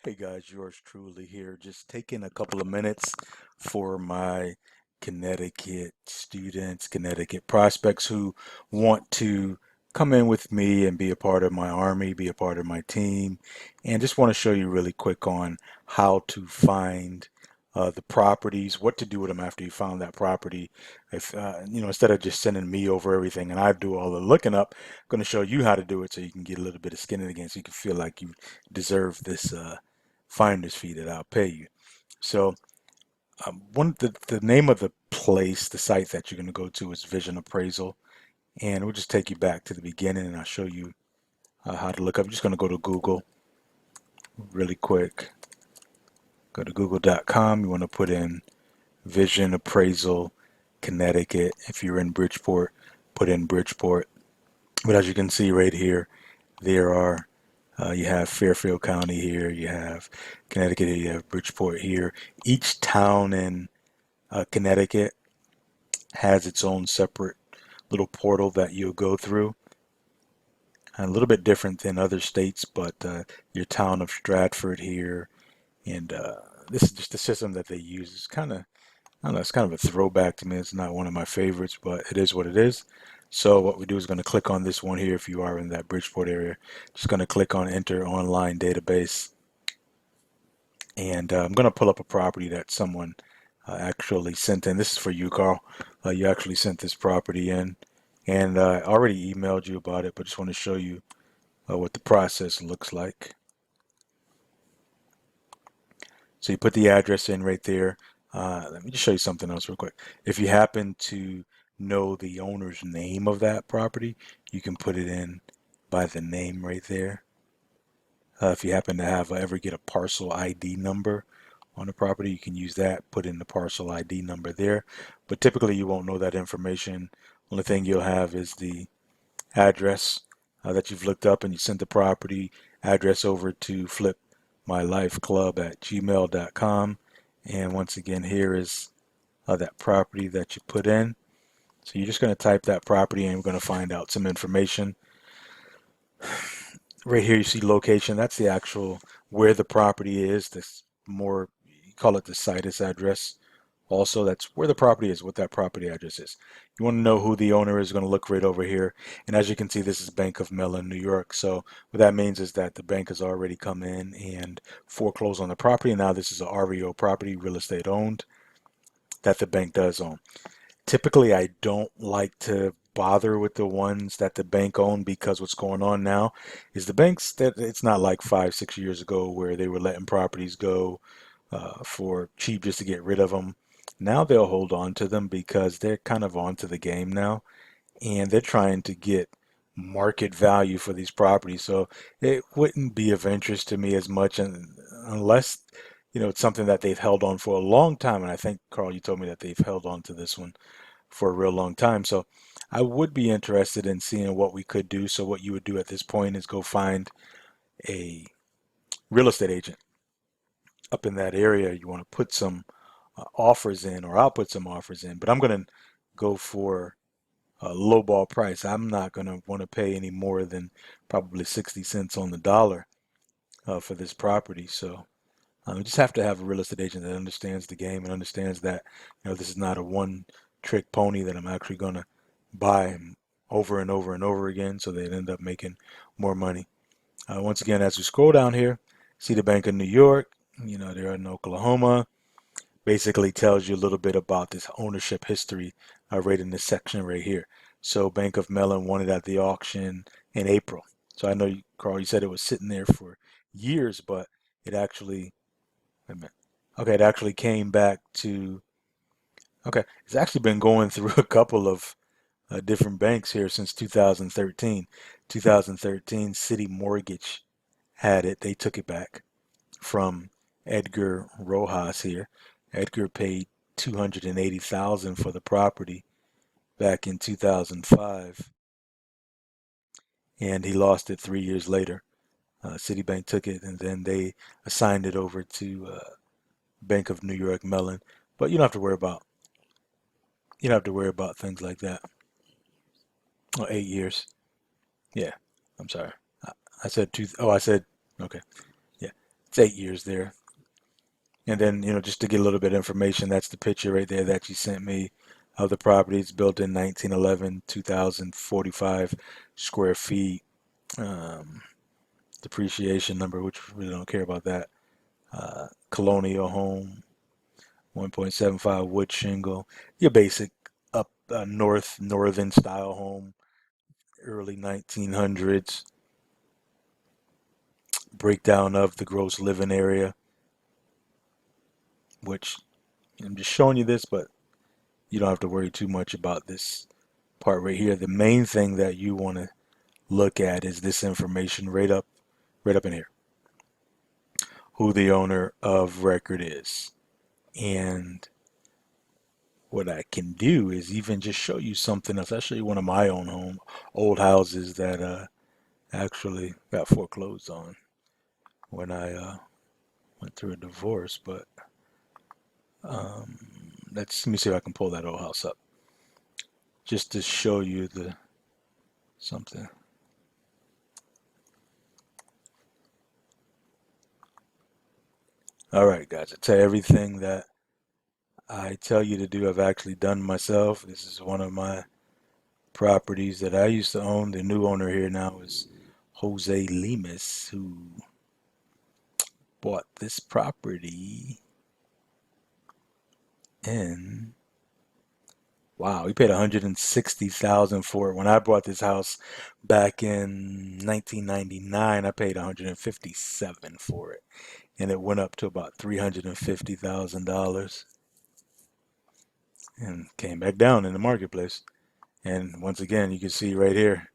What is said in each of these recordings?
Hey guys, yours truly here. Just taking a couple of minutes for my Connecticut students, Connecticut prospects who want to come in with me and be a part of my army, be a part of my team, and just want to show you really quick on how to find the properties, what to do with them after you found that property. If instead of just sending me over everything and I do all the looking up, I'm going to show you how to do it so you can get a little bit of skin in the game, so you can feel like you deserve this. Finder's fee that I'll pay you. So the name of the place, the site that you're going to go to is Vision Appraisal, and we'll just take you back to the beginning, and I'll show you how to look up. I'm just going to go to Google really quick. Go to google.com. You want to put in Vision Appraisal, Connecticut. If you're in Bridgeport, put in Bridgeport. But as you can see right here, there are you have Fairfield County here, you have Connecticut here, you have Bridgeport here. Each town in Connecticut has its own separate little portal that you'll go through. A little bit different than other states, but your town of Stratford here, and this is just the system that they use. It's kind of, I don't know, it's kind of a throwback to me. It's not one of my favorites, but it is what it is. So what we do is going to click on this one here if you are in that Bridgeport area. Just going to click on Enter Online Database. And I'm going to pull up a property that someone actually sent in. This is for you, Carl. You actually sent this property in, and I already emailed you about it, but just want to show you what the process looks like. So you put the address in right there. Let me just show you something else real quick. If you happen to know the owner's name of that property, you can put it in by the name right there. If you happen to have ever get a parcel ID number on the property, you can use that, put in the parcel ID number there. But typically you won't know that information. Only thing you'll have is the address that you've looked up, and you sent the property address over to flipmylifeclub@gmail.com. And once again, here is that property that you put in. So you're just going to type that property and we're going to find out some information. Right here you see location. That's the actual where the property is. This more, you call it the situs address. Also, that's where the property is, what that property address is. You want to know who the owner is, going to look right over here. And as you can see, this is Bank of Mellon, New York. So what that means is that the bank has already come in and foreclosed on the property. Now this is a REO property, real estate owned, that the bank does own. Typically, I don't like to bother with the ones that the bank own, because what's going on now is the banks, that it's not like 5, 6 years ago where they were letting properties go for cheap just to get rid of them. Now they'll hold on to them because they're kind of onto the game now, and they're trying to get market value for these properties. So it wouldn't be of interest to me as much, unless it's something that they've held on for a long time. And I think, Carl, you told me that they've held on to this one for a real long time. So I would be interested in seeing what we could do. So what you would do at this point is go find a real estate agent up in that area. You want to put some offers in, or I'll put some offers in, but I'm going to go for a low ball price. I'm not going to want to pay any more than probably 60 cents on the dollar for this property. So you just have to have a real estate agent that understands the game and understands that this is not a one trick pony that I'm actually going to buy over and over and over again, so they end up making more money. Once again, as we scroll down here, see the Bank of New York. They're in Oklahoma. Basically tells you a little bit about this ownership history right in this section right here. So Bank of Mellon won it at the auction in April. So I know, Carl, you said it was sitting there for years, but it actually, wait a minute. Okay, it actually came back to, okay, it's actually been going through a couple of different banks here since 2013. 2013, City Mortgage had it. They took it back from Edgar Rojas here. Edgar paid 280,000 for the property back in 2005, and he lost it 3 years later. Citibank took it, and then they assigned it over to Bank of New York Mellon. But you don't have to worry about things like that. Oh, 8 years. Yeah, I'm sorry. I said two. Oh, I said okay. Yeah, It's 8 years there. And then, just to get a little bit of information, that's the picture right there that you sent me of the property. It's built in 1911, 2,045 square feet. Um, Depreciation number, which we really don't care about that. Colonial home, 1.75 wood shingle. Your basic up northern style home, early 1900s. Breakdown of the gross living area, which I'm just showing you this, but you don't have to worry too much about this part right here. The main thing that you want to look at is this information right up in here. Who the owner of record is. And what I can do is even just show you something else. I'll show you one of my old houses that actually got foreclosed on when I went through a divorce. But um, let me see if I can pull that old house up just to show you the something. All right, guys, I tell you everything that I tell you to do, I've actually done myself. This is one of my properties that I used to own. The new owner here now is Jose Lemus, who bought this property in, wow, he paid 160,000 for it. When I bought this house back in 1999, I paid 157 for it, and it went up to about $350,000 and came back down in the marketplace. And once again, you can see right here,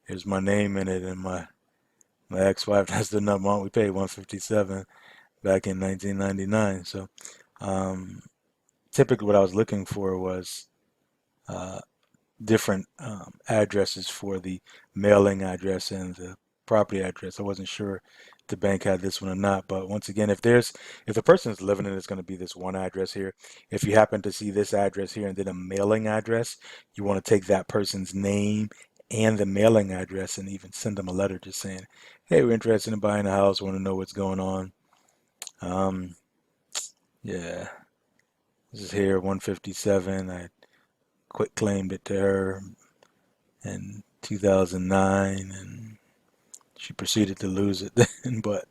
here's my name in it and my ex-wife. That's the number. We paid 157 back in 1999. So typically what I was looking for was uh, different addresses for the mailing address and the property address. I wasn't sure if the bank had this one or not, but once again, if the person is living in it, it's going to be this one address here. If you happen to see this address here and then a mailing address, you want to take that person's name and the mailing address and even send them a letter just saying, hey, we're interested in buying a house, want to know what's going on. Um, yeah, this is here, 157. I quit claimed it to her in 2009, and she proceeded to lose it then. But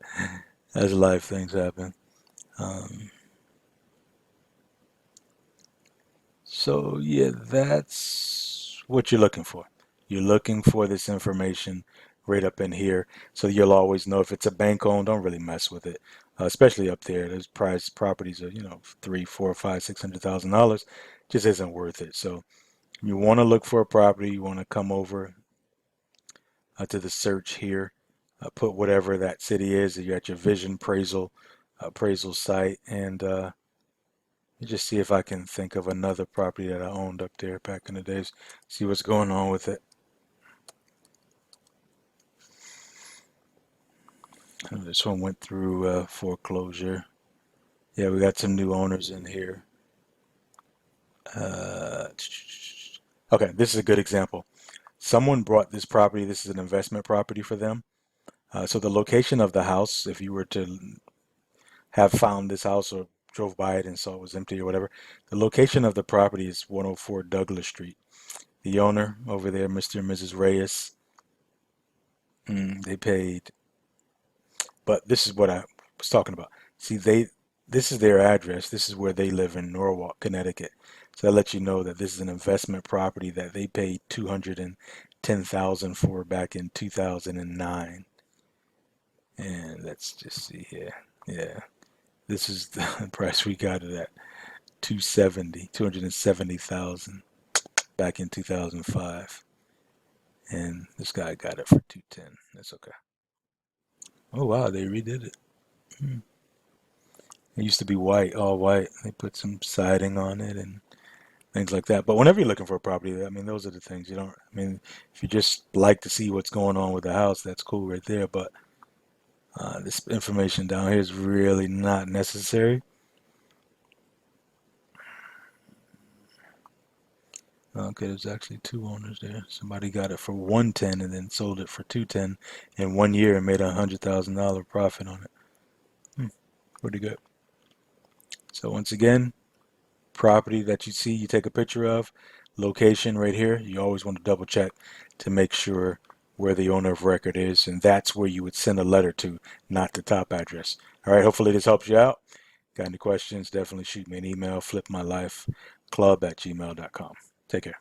as life, things happen. Um, so yeah, that's what you're looking for. You're looking for this information right up in here, so you'll always know if it's a bank owned. Don't really mess with it, especially up there. Those price properties are 3, 4, 5, $600,000. Just isn't worth it. So you want to look for a property. You want to come over to the search here. Put whatever that city is. You got your vision appraisal site, and just see if I can think of another property that I owned up there back in the days. See what's going on with it. This one went through foreclosure. Yeah, we got some new owners in here. Uh, okay, this is a good example. Someone brought this property. This is an investment property for them. So the location of the house, if you were to have found this house or drove by it and saw it was empty or whatever, the location of the property is 104 Douglas Street. The owner over there, Mr. and Mrs. Reyes, they paid, but this is what I was talking about. See, this is their address. This is where they live in Norwalk, Connecticut. So that lets you know that this is an investment property that they paid 210,000 for back in 2009. And let's just see here. Yeah, this is the price we got it at. 270,000 back in 2005, and this guy got it for 210. That's okay. Oh wow, they redid it. Hmm. It used to be white, all white. They put some siding on it and things like that. But whenever you're looking for a property, I mean, those are the things you don't. I mean, if you just like to see what's going on with the house, that's cool right there. But this information down here is really not necessary. Okay, there's actually two owners there. Somebody got it for 110 and then sold it for 210 in 1 year and made $100,000 profit on it. Pretty good. So once again, property that you see, you take a picture of, location right here. You always want to double check to make sure where the owner of record is, and that's where you would send a letter to, not the top address. All right, hopefully this helps you out. Got any questions, definitely shoot me an email, flipmylifeclub@gmail.com. Take care.